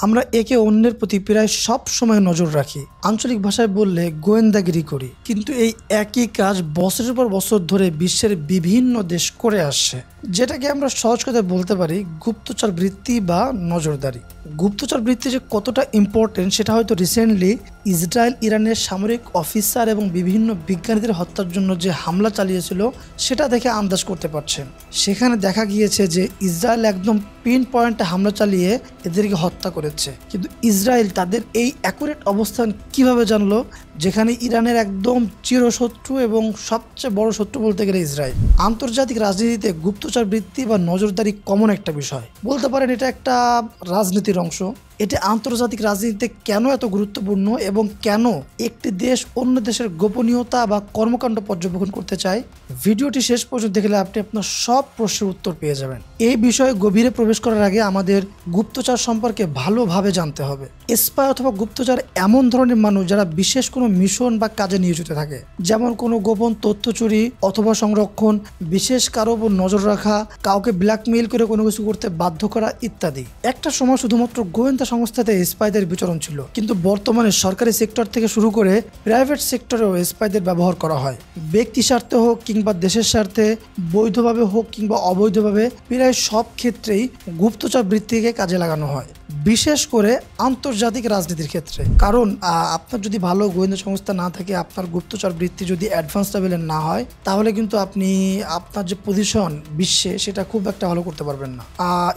আমরা একে অন্যের প্রতি প্রায় সব সময় নজর রাখি, আঞ্চলিক ভাষায় বললে গোয়েন্দাগিরি করি। কিন্তু এই একই কাজ বছরের পর বছর ধরে বিশ্বের বিভিন্ন দেশ করে আসছে, যেটাকে আমরা সহজ কথায় বলতে পারি গুপ্তচর বৃত্তি বা নজরদারি। গুপ্তচর বৃত্তি যে কতটা ইম্পর্টেন্ট সেটা হয়তো রিসেন্টলি ইসরায়েল ইরানের সামরিক অফিসার এবং বিভিন্ন বিজ্ঞানীদের হত্যার জন্য যে হামলা চালিয়েছিল সেটা দেখে আন্দাজ করতে পারছেন। সেখানে দেখা গিয়েছে যে ইসরায়েল একদম পিন পয়েন্টে হামলা চালিয়ে এদেরকে হত্যা করেছে। কিন্তু ইসরায়েল তাদের এই অ্যাকুরেট অবস্থান কিভাবে জানলো, যেখানে ইরানের একদম চিরশত্রু এবং সবচেয়ে বড় শত্রু বলতে গেলে ইসরায়েল। আন্তর্জাতিক রাজনীতিতে গুপ্তচর বৃত্তি বা নজরদারি কমন একটা বিষয়, বলতে পারেন এটা একটা রাজনীতির অংশ। এটি আন্তর্জাতিক রাজনীতিতে কেন এত গুরুত্বপূর্ণ এবং কেন একটি দেশ অন্য দেশের গোপনীয়তা বা কর্মকাণ্ড পর্যবেক্ষণ করতে চায়, ভিডিওটি শেষ পর্যন্ত দেখলে আপনি আপনার সব প্রশ্নের উত্তর পেয়ে যাবেন। এই বিষয়ে গভীরে প্রবেশ করার আগে আমাদের গুপ্তচর সম্পর্কে ভালোভাবে জানতে হবে। স্পাই অথবা গুপ্তচর এমন ধরনের মানুষ যারা বিশেষ কোনো মিশন বা কাজে নিয়োজিত থাকে, যেমন কোনো গোপন তথ্য চুরি অথবা সংরক্ষণ, বিশেষ কারো উপর নজর রাখা, কাউকে ব্ল্যাকমেইল করে কোনো কিছু করতে বাধ্য করা ইত্যাদি। একটা সময় শুধুমাত্র গোয়েন্দা সংস্থাতে স্পাইদের বিচরণ ছিল, কিন্তু বর্তমানে সরকারি সেক্টর থেকে শুরু করে প্রাইভেট সেক্টরেও স্পাইদের ব্যবহার করা হয়। ব্যক্তি স্বার্থে হোক কিংবা দেশের স্বার্থে, বৈধভাবে হোক কিংবা অবৈধভাবে, প্রায় সব ক্ষেত্রেই গুপ্তচর বৃত্তিকে কাজে লাগানো হয়, বিশেষ করে আন্তর্জাতিক রাজনীতির ক্ষেত্রে। কারণ আপনার যদি ভালো গোয়েন্দা সংস্থা না থাকে, আপনার গুপ্তচর বৃত্তি যদি অ্যাডভান্স লেভেলের না হয়, তাহলে কিন্তু আপনি আপনার যে পজিশন বিশ্বে সেটা খুব একটা ভালো করতে পারবেন না।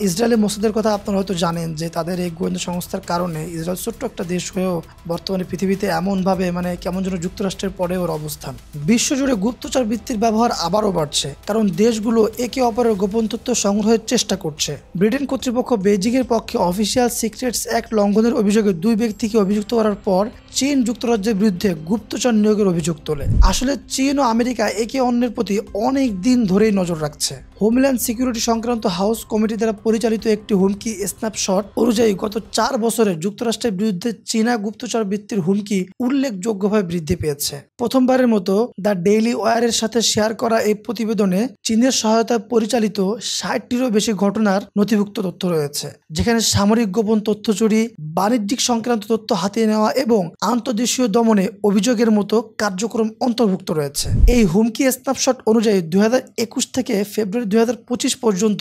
ইসরায়েলের মোসাদের কথা আপনারা হয়তো জানেন যে তাদের এই গোয়েন্দা সংস্থার কারণে ইসরায়েল ছোট্ট একটা দেশ হয়েও বর্তমানে পৃথিবীতে এমনভাবে কেমন যেন যুক্তরাষ্ট্রের পরে ওর অবস্থান। বিশ্বজুড়ে গুপ্তচর বৃত্তির ব্যবহার আবারও বাড়ছে, কারণ দেশগুলো একে অপরের গোপন তথ্য সংগ্রহের চেষ্টা করছে। ব্রিটেন কর্তৃপক্ষ বেজিংয়ের পক্ষে অফিসিয়াল সিক্রেটস অ্যাক্ট লঙ্ঘনের অভিযোগে 2 ব্যক্তিকে অভিযুক্ত করার পর চীন যুক্তরাজ্যের বিরুদ্ধে গুপ্তচর নিয়োগের অভিযোগ তোলে। আসলে চীন ও আমেরিকা একে অন্যের প্রতি অনেক দিন ধরেই নজর রাখছে। হোমল্যান্ড সিকিউরিটি সংক্রান্ত হাউস কমিটি দ্বারা পরিচালিত একটি হুমকি স্ন্যাপশট অনুযায়ী গত 4 বছরে যুক্তরাষ্ট্রের বিরুদ্ধে চীনা গুপ্তচর বৃত্তির হুমকি উল্লেখযোগ্যভাবে বৃদ্ধি পেয়েছে। প্রথমবারের মতো দ্য ডেইলি ওয়ারের সাথে শেয়ার করা এই প্রতিবেদনে চীনের সহায়তায় পরিচালিত 60টিরও বেশি ঘটনার নথিভুক্ত তথ্য রয়েছে, যেখানে সামরিক গোপন তথ্য চুরি, বাণিজ্যিক সংক্রান্ত তথ্য হাতিয়ে নেওয়া এবং আন্তর্দেশীয় দমনে অভিযোগের মতো কার্যক্রম অন্তর্ভুক্ত রয়েছে। এই হুমকি স্ন্যাপশট অনুযায়ী 2021 থেকে ফেব্রুয়ারি 2025 পর্যন্ত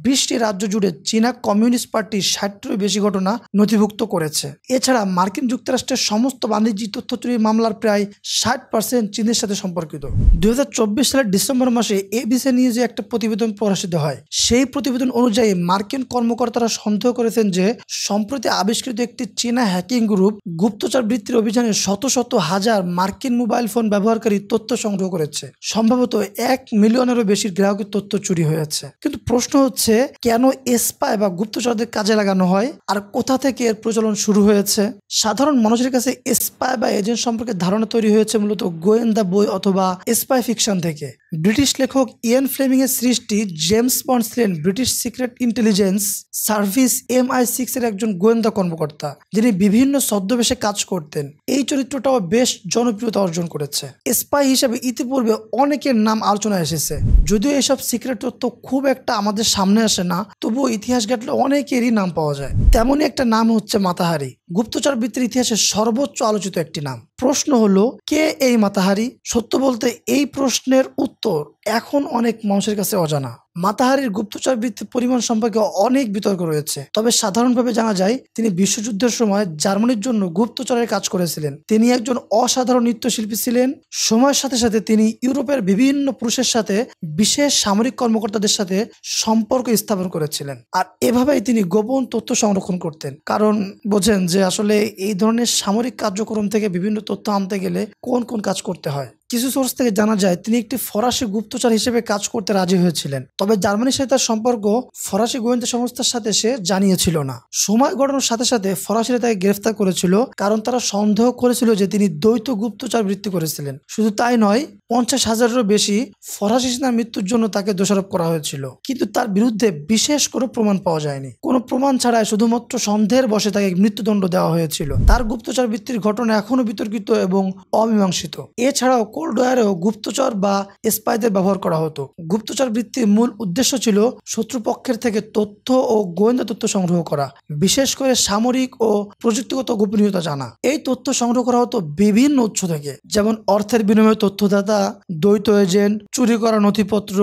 20টি রাজ্য জুড়ে চীনা কমিউনিস্ট পার্টি 60টিরও বেশি ঘটনা নথিভুক্ত করেছে। এছাড়া মার্কিন যুক্তরাষ্ট্রের সমস্ত বাণিজ্যিক তথ্য চুরির মামলার প্রায় 60% চীনের সাথে সম্পর্কিত। 2024 সালের ডিসেম্বর মাসে এবিসি নিউজে একটা প্রতিবেদন প্রকাশিত হয়। সেই প্রতিবেদন অনুযায়ী মার্কিন কর্মকর্তারা সন্দেহ করেছেন যে সম্প্রতি আবিষ্কৃত একটি চীনা হ্যাকিং গ্রুপ গুপ্তচর বৃত্তির অভিযানে শত শত হাজার মার্কিন মোবাইল ফোন ব্যবহারকারী তথ্য সংগ্রহ করেছে। সম্ভবত 1 মিলিয়নেরও বেশি গ্রাহকের তথ্য চুরি হয়েছে। কিন্তু প্রশ্ন হচ্ছে, কেন স্পাই বা গুপ্তচরদের কাজে লাগানো হয় আর কোথা থেকে এর প্রচলন শুরু হয়েছে? সাধারণ মানুষের কাছে স্পাই বা এজেন্ট সম্পর্কে ধারণা তৈরি হয়েছে মূলত গোয়েন্দা বই অথবা স্পাই ফিকশন থেকে। ব্রিটিশ লেখক ইয়ান ফ্লেমিং এর সৃষ্টি জেমস বন্ড ছিলেন British secret intelligence service MI6 এর একজন গোয়েন্দা কর্মকর্তা, যিনি বিভিন্ন ছদ্মবেশে কাজ করতেন। এই চরিত্রটাও বেশ জনপ্রিয়তা অর্জন করেছে। স্পাই হিসেবে ইতিপূর্বে অনেকের নাম আলোচনায় এসেছে। যদিও এসব সিক্রেট তথ্য খুব একটা আমাদের সামনে আসে না, তবুও ইতিহাস ঘাটলে অনেকেরই নাম পাওয়া যায়। তেমনই একটা নাম হচ্ছে মাতাহারি, গুপ্তচর বৃত্তির ইতিহাসে সর্বোচ্চ আলোচিত একটি নাম। প্রশ্ন হলো, কে এই মাতাহারি? সত্য বলতে এই প্রশ্নের উত্তর এখন অনেক মানুষের কাছে অজানা। মাতাহারির গুপ্তচর বৃত্তির পরিমাণ সম্পর্কে অনেক বিতর্ক রয়েছে, তবে সাধারণভাবে জানা যায় তিনি বিশ্বযুদ্ধের সময় জার্মানির জন্য গুপ্তচরের কাজ করেছিলেন। তিনি একজন অসাধারণ নৃত্যশিল্পী ছিলেন। সময়ের সাথে সাথে তিনি ইউরোপের বিভিন্ন পুরুষের সাথে বিশেষ সামরিক কর্মকর্তাদের সাথে সম্পর্ক স্থাপন করেছিলেন, আর এভাবেই তিনি গোপন তথ্য সংরক্ষণ করতেন। কারণ বোঝেন যে আসলে এই ধরনের সামরিক কার্যক্রম থেকে বিভিন্ন তথ্য আনতে গেলে কোন কোন কাজ করতে হয়। কিছু সোর্স থেকে জানা যায় তিনি একটি ফরাসি গুপ্তচর হিসেবে কাজ করতে রাজি হয়েছিলেন, তবে জার্মানির সাথে তার সম্পর্ক ফরাসি গোয়েন্দা সংস্থার সাথে সে জানিয়েছিল না। সময় গড়ানোর সাথে সাথে ফরাসিরা তাকে গ্রেফতার করেছিল, কারণ তারা সন্দেহ করেছিল যে তিনি দ্বৈত গুপ্তচর বৃত্তি করেছিলেন। শুধু তাই নয়, 50,000-এরও বেশি ফরাসি সেনার মৃত্যুর জন্য তাকে দোষারোপ করা হয়েছিল, কিন্তু তার বিরুদ্ধে বিশেষ কোনো প্রমাণ পাওয়া যায়নি। কোনো প্রমাণ ছাড়াই শুধুমাত্র সন্দেহের বশে তাকে মৃত্যুদণ্ড দেওয়া হয়েছিল। তার গুপ্তচর বৃত্তির ঘটনা এখনো বিতর্কিত এবং অমীমাংসিত। এছাড়াও কোল্ড ওয়ারেও গুপ্তচর বা স্পাইদের ব্যবহার করা হতো। গুপ্তচর বৃত্তির মূল উদ্দেশ্য ছিল শত্রুপক্ষের থেকে তথ্য ও গোয়েন্দা তথ্য সংগ্রহ করা, বিশেষ করে সামরিক ও প্রযুক্তিগত গোপনীয়তা জানা। এই তথ্য সংগ্রহ করা হতো বিভিন্ন উৎস থেকে, যেমন অর্থের বিনিময়ে তথ্যদাতা, দ্বৈত এজেন্ট, চুরি করা নথিপত্র,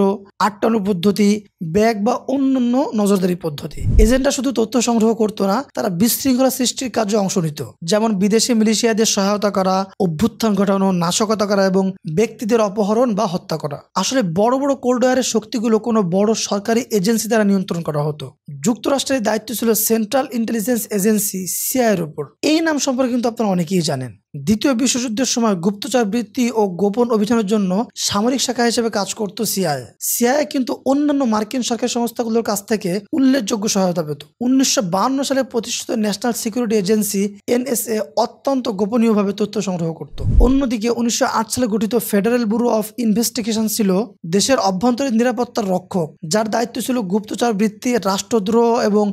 আটকানো পদ্ধতি, ব্যাগ বা অন্যান্য নজরদারি পদ্ধতি। এজেন্টরা শুধু তথ্য সংগ্রহ করতো না, তারা বিশৃঙ্খলা সৃষ্টির কাজে অংশ নিত, যেমন বিদেশি মিলিশিয়াদের সহায়তা করা, অভ্যুত্থান ঘটানো, নাশকতা করা এবং ব্যক্তিদের অপহরণ বা হত্যা করা। আসলে বড় বড় কোল্ড ওয়ারের শক্তিগুলো কোনো বড় সরকারি এজেন্সি দ্বারা নিয়ন্ত্রণ করা হতো। যুক্তরাষ্ট্রের দায়িত্ব ছিল সেন্ট্রাল ইন্টেলিজেন্স এজেন্সি সিআইএর উপর। এই নাম সম্পর্কে কিন্তু আপনারা অনেকেই জানেন। দ্বিতীয় বিশ্বযুদ্ধের সময় গুপ্তচর বৃত্তি ও গোপন অভিযানের জন্য সামরিক শাখা হিসেবে কাজ করত সিআইএ। সিআইএ কিন্তু অন্যান্য মার্কিন সরকারি সংস্থাগুলোর কাছ থেকে উল্লেখযোগ্য সহায়তা পেত। 1952 সালে প্রতিষ্ঠিত ন্যাশনাল সিকিউরিটি এজেন্সি এনএসএ অত্যন্ত গোপনীয়ভাবে তথ্য সংগ্রহ করত। অন্যদিকে 1908 সালে গঠিত ফেডারেল ব্যুরো অফ ইনভেস্টিগেশন ছিল দেশের অভ্যন্তরীণ নিরাপত্তার রক্ষক, যার দায়িত্ব ছিল গুপ্তচর বৃত্তি, রাষ্ট্রদ্রোহ এবং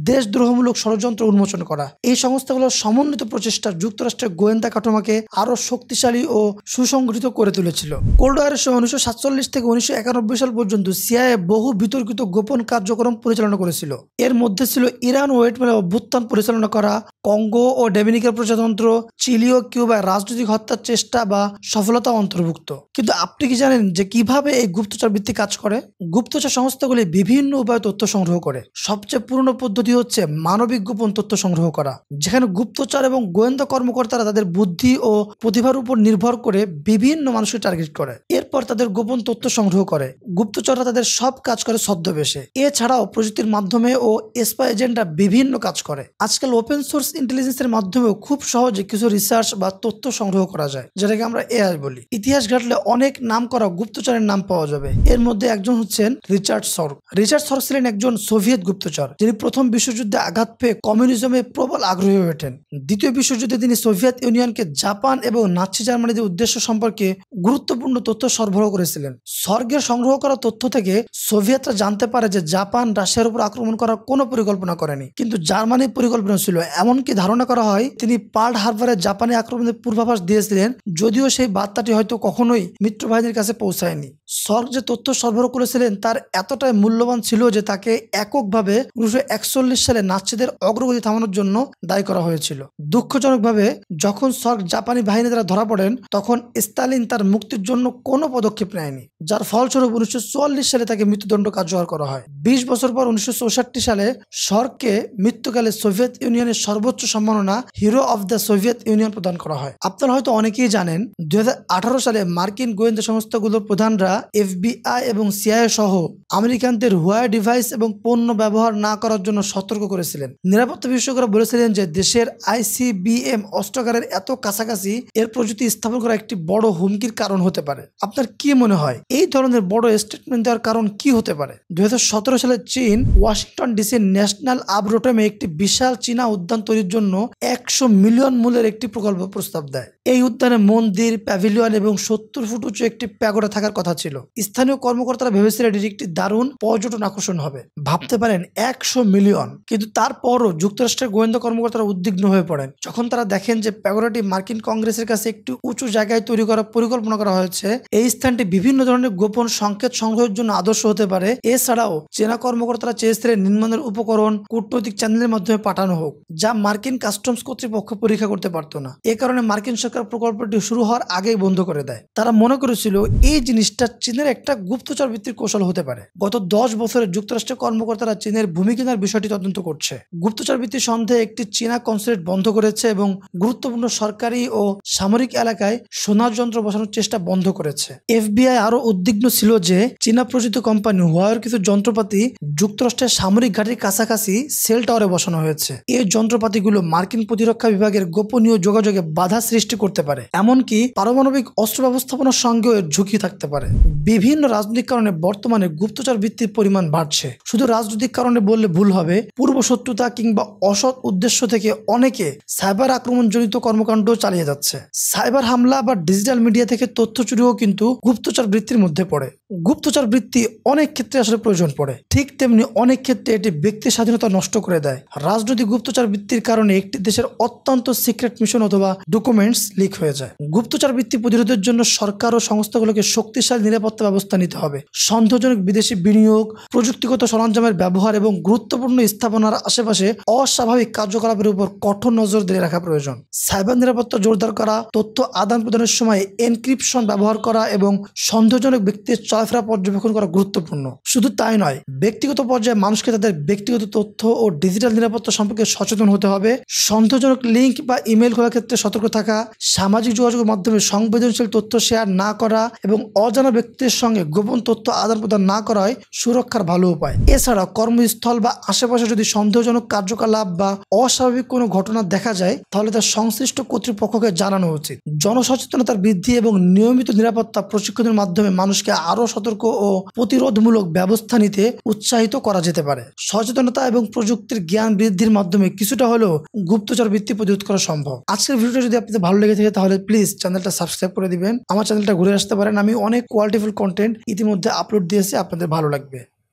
দেশদ্রোহমূলক ষড়যন্ত্র উন্মোচন করা। এই সংস্থাগুলোর সমন্বিত প্রচেষ্টা যুক্তরাষ্ট্রের গোয়েন্দা কাঠামোকে আরো শক্তিশালী ও সুসংগঠিত করে তুলেছিল। কোল্ড ওয়ারের সময় 1947 থেকে 1991 সাল পর্যন্ত সিআইএ বহু বিতর্কিত গোপন কার্যক্রম পরিচালনা করেছিল। এর মধ্যে ছিল ইরান ও ভিয়েতনামে অভ্যুত্থান পরিচালনা করা, কঙ্গো ও ডোমিনিকার প্রজাতন্ত্র, চিলি ও কিউবায় রাজনৈতিক হত্যার চেষ্টা বা সফলতা অন্তর্ভুক্ত। কিন্তু আপনি কি জানেন যে কিভাবে এই গুপ্তচর বৃত্তি কাজ করে? গুপ্তচর সংস্থাগুলি বিভিন্ন উপায়ে তথ্য সংগ্রহ করে। সবচেয়ে পুরনো পদ্ধতি হচ্ছে মানবিক গোপন তথ্য সংগ্রহ করা, যেখানে গুপ্তচর এবং গোয়েন্দা কর্মকর্তারা তাদের বুদ্ধি ও প্রতিভার উপর নির্ভর করে বিভিন্ন মানুষকে টার্গেট করে, এরপর তাদের গোপন তথ্য সংগ্রহ করে। গুপ্তচররা তাদের সব কাজ করে ছদ্মবেশে। এছাড়াও প্রযুক্তির মাধ্যমে ও স্পাই এজেন্টরা বিভিন্ন কাজ করে। আজকাল ওপেন সোর্স ইন্টেলিজেন্সের মাধ্যমেও খুব সহজে কিছু রিসার্চ বা তথ্য সংগ্রহ করা যায়, যেটাকে আমরা এআই বলি। ইতিহাস ঘাটলে অনেক নাম করা গুপ্তচরের নাম পাওয়া যাবে। এর মধ্যে একজন হচ্ছেন রিচার্ড সর্গ। রিচার্ড সর্গ ছিলেন একজন সোভিয়েত গুপ্তচর, যিনি প্রথম বিশ্বযুদ্ধে আঘাত পেয়ে কমিউনিজমে প্রবল আগ্রহী হয়ে ওঠেন। দ্বিতীয় বিশ্বযুদ্ধে তিনি সোভিয়েত ইউনিয়নকে জাপান এবং নাৎসি জার্মানির উদ্দেশ্য সম্পর্কে গুরুত্বপূর্ণ তথ্য সরবরাহ করেছিলেন। সর্গের সংগ্রহ করা তথ্য থেকে সোভিয়েতরা জানতে পারে যে জাপান রাশিয়ার উপর আক্রমণ করার কোনো পরিকল্পনা করেনি, কিন্তু জার্মানির পরিকল্পনা ছিল। এমনকি ধারণা করা হয় তিনি পার্ল হারবারে জাপানি আক্রমণের পূর্বাভাস দিয়েছিলেন, যদিও সেই বার্তাটি হয়তো কখনোই মিত্রবাহিনীর কাছে পৌঁছায়নি। সর্গ যে তথ্য সরবরাহ করেছিলেন তার এতটাই মূল্যবান ছিল যে তাকে এককভাবে 1941 সালে নাৎসিদের অগ্রগতি থামানোর জন্য দায়ী করা হয়েছিল। দুঃখজনকভাবে যখন সর্গ জাপানি বাহিনী দ্বারা ধরা পড়েন, তখন স্টালিন তার মুক্তির জন্য কোনো পদক্ষেপ নেয়নি, যার ফলস্বরূপ 1944 সালে তাকে মৃত্যুদণ্ড কার্যকর করা হয়। 20 বছর পর 1964 সালে সর্গকে মৃত্যুকালে সোভিয়েত ইউনিয়নের সর্বোচ্চ সম্মাননা hero of the Soviet union প্রদান করা হয়। আপনারা হয়তো অনেকেই জানেন 2018 সালে মার্কিন গোয়েন্দা সংস্থাগুলোর প্রধানরা এফবিআই এবং সিআইএ সহ আমেরিকানদের হুয়ার ডিভাইস এবং পণ্য ব্যবহার না করার জন্য সতর্ক করেছিলেন। নিরাপত্তা বিশেষজ্ঞরা বলেছিলেন যে দেশের আইসিবিএম অস্ত্রাগারের এত কাছাকাছি এর প্রযুক্তি স্থাপন করা একটি বড় হুমকির কারণ হতে পারে। আপনার কি মনে হয় এই ধরনের বড় স্টেটমেন্ট দেওয়ার কারণ কি হতে পারে? 2017 সালে চীন ওয়াশিংটন ডিসির ন্যাশনাল আর্বরেটমে একটি বিশাল চীনা উদ্যান তৈরির জন্য 100 মিলিয়ন মূল্যের একটি প্রকল্প প্রস্তাব দেয়। এই উদ্যানে মন্দির, প্যাভিলিয়ন এবং 70 ফুট উঁচু একটি প্যাগোডা থাকার কথা ছিল। স্থানীয় কর্মকর্তারা ভেবেছিলেন এটি একটি দারুণ পর্যটন আকর্ষণ হবে। ভাবতে পারেন 100 মিলিয়ন। কিন্তু তারপরও যুক্তরাষ্ট্রের গোয়েন্দা কর্মকর্তারা উদ্বিগ্ন হয়ে পড়েন যখন তারা দেখেন যে প্যাগোডাটি মার্কিন কংগ্রেসের কাছে একটি উঁচু জায়গায় তৈরি করার পরিকল্পনা করা হয়েছে। এই স্থানটি বিভিন্ন ধরনের গোপন সংকেত সংগ্রহের জন্য আদর্শ হতে পারে। এছাড়াও চীনা কর্মকর্তারা চেয়েছিলেন নির্মাণের উপকরণ কূটনৈতিক চ্যানেলের মাধ্যমে পাঠানো হোক, যা মার্কিন কাস্টমস কর্তৃপক্ষ পরীক্ষা করতে পারত না। এ কারণে মার্কিন সরকার প্রকল্পটি শুরু হওয়ার আগেই বন্ধ করে দেয়। তারা মনে করেছিল এই জিনিসটা চীনের একটা গুপ্তচর ভিত্তিক কৌশল হতে পারে। গত 10 বছরে যুক্তরাষ্ট্রের কর্মকর্তারা চীনের ভূমি কেনার বিষয়টি তদন্ত করছে। গুপ্তচর ভিত্তিক সন্দেহে একটি চীনা কনসুলেট বন্ধ করেছে এবং গুরুত্বপূর্ণ সরকারি ও সামরিক এলাকায় সোনার যন্ত্র বসানোর চেষ্টা বন্ধ করেছে। এফবিআই আরো উদ্বিগ্ন ছিল যে চীনা প্রযোজিত কোম্পানি হুয়াওয়ের কিছু যন্ত্রপাতি যুক্তরাষ্ট্রের সামরিক ঘাঁটির কাছাকাছি সেল টাওয়ারে বসানো হয়েছে। এই যন্ত্রপাতিগুলো মার্কিন প্রতিরক্ষা বিভাগের গোপনীয় যোগাযোগে বাধা সৃষ্টি করতে পারে, এমনকি পারমাণবিক অস্ত্র ব্যবস্থাপনার সঙ্গেও এর ঝুঁকি থাকতে পারে। বিভিন্ন রাজনৈতিক কারণে বর্তমানে গুপ্তচর বৃত্তির পরিমাণ বাড়ছে। শুধু রাজনৈতিক কারণে বললে ভুল হবে, পূর্ব শত্রুতা কিংবা অসৎ উদ্দেশ্য থেকে অনেকে সাইবার আক্রমণ জড়িত কর্মকাণ্ড চালিয়ে যাচ্ছে। সাইবার হামলা বা ডিজিটাল মিডিয়া থেকে তথ্য চুরিও কিন্তু গুপ্তচর বৃত্তির মধ্যে পড়ে। গুপ্তচর বৃত্তি অনেক ক্ষেত্রে আসলে প্রয়োজন পড়ে, ঠিক তেমনি অনেক ক্ষেত্রে এটি ব্যক্তি স্বাধীনতা নষ্ট করে দেয়। রাজনৈতিক গুপ্তচর বৃত্তির কারণে একটি দেশের অত্যন্ত সিক্রেট মিশন অথবা ডকুমেন্টস লিক হয়ে যায়। গুপ্তচর বৃত্তি প্রতিরোধের জন্য সরকার ও সংস্থাগুলোকে শক্তিশালী নিরাপত্তা ব্যবস্থা নিতে হবে। সন্দেহজনক বিদেশি বিনিয়োগ, প্রযুক্তিগত সরঞ্জামের ব্যবহার এবং গুরুত্বপূর্ণ স্থাপনার আশেপাশে অস্বাভাবিক কার্যকলাপের উপর কঠোর নজর দিয়ে রাখা প্রয়োজন। সাইবার নিরাপত্তা জোরদার করা, তথ্য আদান প্রদানের সময় এনক্রিপশন ব্যবহার করা এবং সন্দেহজনক ব্যক্তির চলাফেরা পর্যবেক্ষণ করা গুরুত্বপূর্ণ। শুধু তাই নয়, ব্যক্তিগত পর্যায়ে মানুষকে তাদের ব্যক্তিগত তথ্য ও ডিজিটাল নিরাপত্তা সম্পর্কে সচেতন হতে হবে। সন্দেহজনক লিঙ্ক বা ইমেল খোলার ক্ষেত্রে সতর্ক থাকা, সামাজিক যোগাযোগের মাধ্যমে সংবেদনশীল তথ্য শেয়ার না করা এবং অজানা ব্যক্তির সঙ্গে গোপন তথ্য আদান প্রদান না করাই সুরক্ষার ভালো উপায়। এছাড়া কর্মস্থল বা আশেপাশে যদি সন্দেহজনক কার্যকলাপ বা অস্বাভাবিক কোনো ঘটনা দেখা যায় তাহলে তার সংশ্লিষ্ট কর্তৃপক্ষকে জানানো উচিত। জনসচেতনতার বৃদ্ধি এবং নিয়মিত নিরাপত্তা প্রশিক্ষণের মাধ্যমে মানুষকে আরও সতর্ক ও প্রতিরোধমূলক ব্যবস্থা নিতে উৎসাহিত করা যেতে পারে। সচেতনতা এবং প্রযুক্তির জ্ঞান বৃদ্ধির মাধ্যমে কিছুটা হলেও গুপ্তচর বৃত্তি প্রতিরোধ করা সম্ভব। আজকের ভিডিওটা যদি আপনাদের ভালো লেগে থাকে তাহলে প্লিজ চ্যানেলটা সাবস্ক্রাইব করে দিবেন। আমার চ্যানেলটা ঘুরে আসতে পারেন, আমি অনেক কোয়ালিটিফুল কন্টেন্ট ইতিমধ্যে আপলোড দিয়েছি, আপনাদের ভালো লাগবে।